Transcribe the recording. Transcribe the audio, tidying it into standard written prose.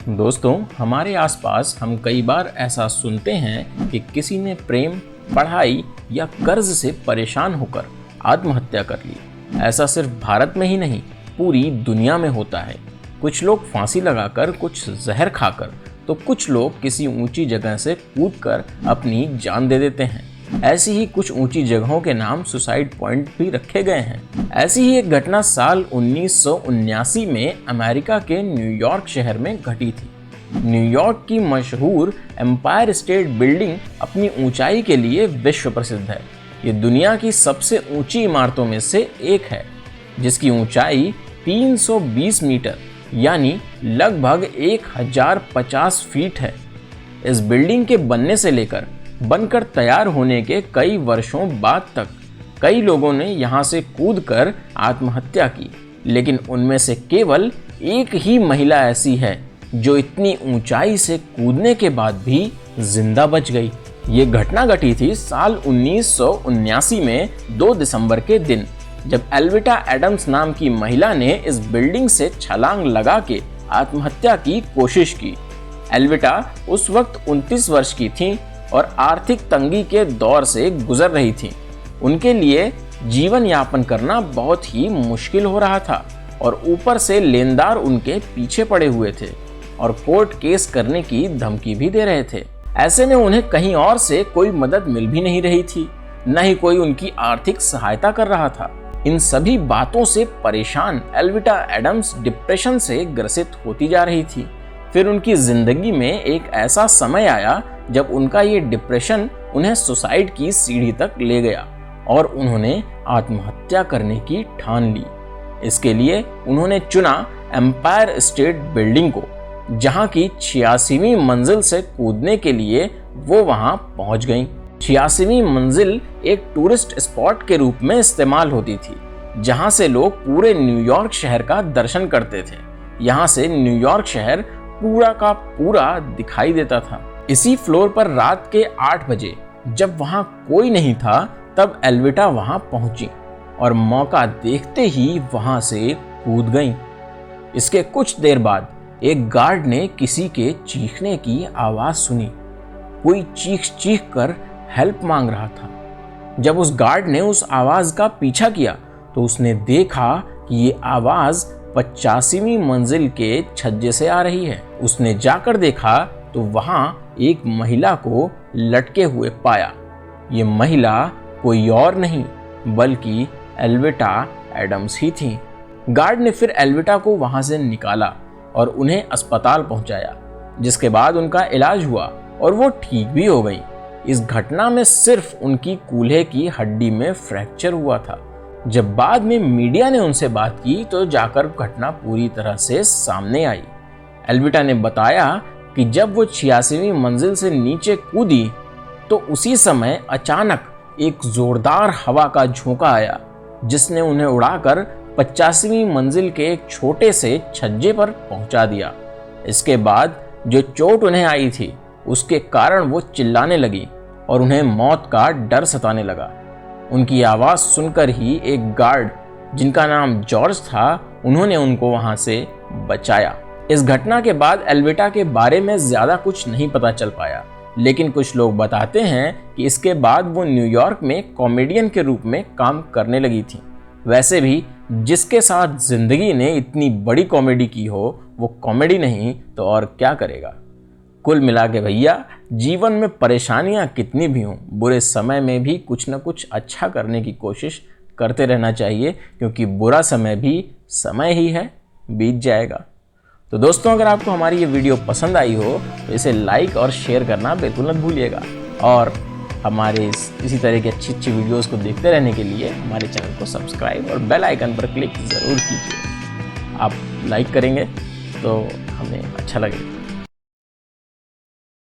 दोस्तों, हमारे आसपास हम कई बार ऐसा सुनते हैं कि किसी ने प्रेम, पढ़ाई या कर्ज से परेशान होकर आत्महत्या कर ली। ऐसा सिर्फ भारत में ही नहीं, पूरी दुनिया में होता है। कुछ लोग फांसी लगाकर, कुछ जहर खाकर, तो कुछ लोग किसी ऊंची जगह से कूदकर अपनी जान दे देते हैं। ऐसी ही कुछ ऊंची जगहों के नाम सुसाइड पॉइंट भी रखे गए हैं। ऐसी ही एक घटना साल 1979 में अमेरिका के न्यूयॉर्क शहर में घटी थी। न्यूयॉर्क की मशहूर एम्पायर स्टेट बिल्डिंग अपनी ऊंचाई के लिए विश्व प्रसिद्ध है। ये दुनिया की सबसे ऊंची इमारतों में से एक है, जिसकी ऊंचाई 320 मीटर यानी लगभग 1050 फीट है। इस बिल्डिंग के बनने से लेकर बनकर तैयार होने के कई वर्षों बाद तक कई लोगों ने यहां से कूदकर आत्महत्या की, लेकिन उनमें से केवल एक ही महिला ऐसी है जो इतनी ऊंचाई से कूदने के बाद भी जिंदा बच गई। ये घटना घटी थी साल 1979 में 2 दिसंबर के दिन, जब एल्विटा एडम्स नाम की महिला ने इस बिल्डिंग से छलांग लगा के आत्महत्या की कोशिश की। एल्विटा उस वक्त 29 वर्ष की थी और आर्थिक तंगी के दौर से गुजर रही थी। उनके लिए जीवन यापन करना बहुत ही मुश्किल हो रहा था और ऊपर से लेनदार उनके पीछे पड़े हुए थे और कोर्ट केस करने की धमकी भी दे रहे थे। ऐसे में उन्हें कहीं और से कोई मदद मिल भी नहीं रही थी, न ही कोई उनकी आर्थिक सहायता कर रहा था। इन सभी बातों से परेशान एल्विटा एडम्स डिप्रेशन से ग्रसित होती जा रही थी। फिर उनकी जिंदगी में एक ऐसा समय आया जब उनका ये डिप्रेशन उन्हें सुसाइड की सीढ़ी तक ले गया और उन्होंने आत्महत्या करने की ठान ली। इसके लिए उन्होंने चुना एम्पायर स्टेट बिल्डिंग को, जहां की 86वीं मंजिल से कूदने के लिए वो वहां पहुंच गईं। 86वीं मंजिल एक टूरिस्ट स्पॉट के रूप में इस्तेमाल होती थी, जहां से लोग पूरे न्यूयॉर्क शहर का दर्शन करते थे। यहां से न्यूयॉर्क शहर पूरा का पूरा दिखाई देता था। इसी फ्लोर पर रात के 8 बजे जब वहां कोई नहीं था, तब एल्विटा वहां पहुंची और मौका देखते ही वहां से कूद गईं। इसके कुछ देर बाद एक गार्ड ने किसी के चीखने की आवाज सुनी। कोई चीख कर हेल्प मांग रहा था। जब उस गार्ड ने उस आवाज का पीछा किया तो उसने देखा कि ये आवाज 85वीं मंजिल के छज्जे से आ रही है। उसने जाकर देखा तो वहां एक महिला को लटके हुए पाया। ये महिला कोई और नहीं बल्कि एल्विटा एडम्स ही थी। गार्ड ने फिर एल्विटा को वहां से निकाला और उन्हें अस्पताल पहुंचाया, जिसके बाद उनका इलाज हुआ और वो ठीक भी हो गई। इस घटना में सिर्फ उनकी कूल्हे की हड्डी में फ्रैक्चर हुआ था। जब बाद में मीडिया ने उनसे बात की तो जाकर घटना पूरी तरह से सामने आई। एल्विटा ने बताया कि जब वो 86वीं मंजिल से नीचे कूदी तो उसी समय अचानक एक जोरदार हवा का झोंका आया, जिसने उन्हें उड़ाकर 85वीं मंजिल के एक छोटे से छज्जे पर पहुंचा दिया। इसके बाद जो चोट उन्हें आई थी, उसके कारण वो चिल्लाने लगी और उन्हें मौत का डर सताने लगा। उनकी आवाज सुनकर ही एक गार्ड, जिनका नाम जॉर्ज था, उन्होंने उनको वहां से बचाया। इस घटना के बाद एल्विटा के बारे में ज्यादा कुछ नहीं पता चल पाया, लेकिन कुछ लोग बताते हैं कि इसके बाद वो न्यूयॉर्क में कॉमेडियन के रूप में काम करने लगी थी। वैसे भी जिसके साथ जिंदगी ने इतनी बड़ी कॉमेडी की हो, वो कॉमेडी नहीं तो और क्या करेगा। कुल मिला के भैया, जीवन में परेशानियां कितनी भी हों, बुरे समय में भी कुछ न कुछ अच्छा करने की कोशिश करते रहना चाहिए, क्योंकि बुरा समय भी समय ही है, बीत जाएगा। तो दोस्तों, अगर आपको हमारी ये वीडियो पसंद आई हो तो इसे लाइक और शेयर करना बिल्कुल मत भूलिएगा और हमारे इसी तरह की अच्छी वीडियोस को देखते रहने के लिए हमारे चैनल को सब्सक्राइब और बेल आइकन पर क्लिक ज़रूर कीजिए। आप लाइक करेंगे तो हमें अच्छा लगेगा।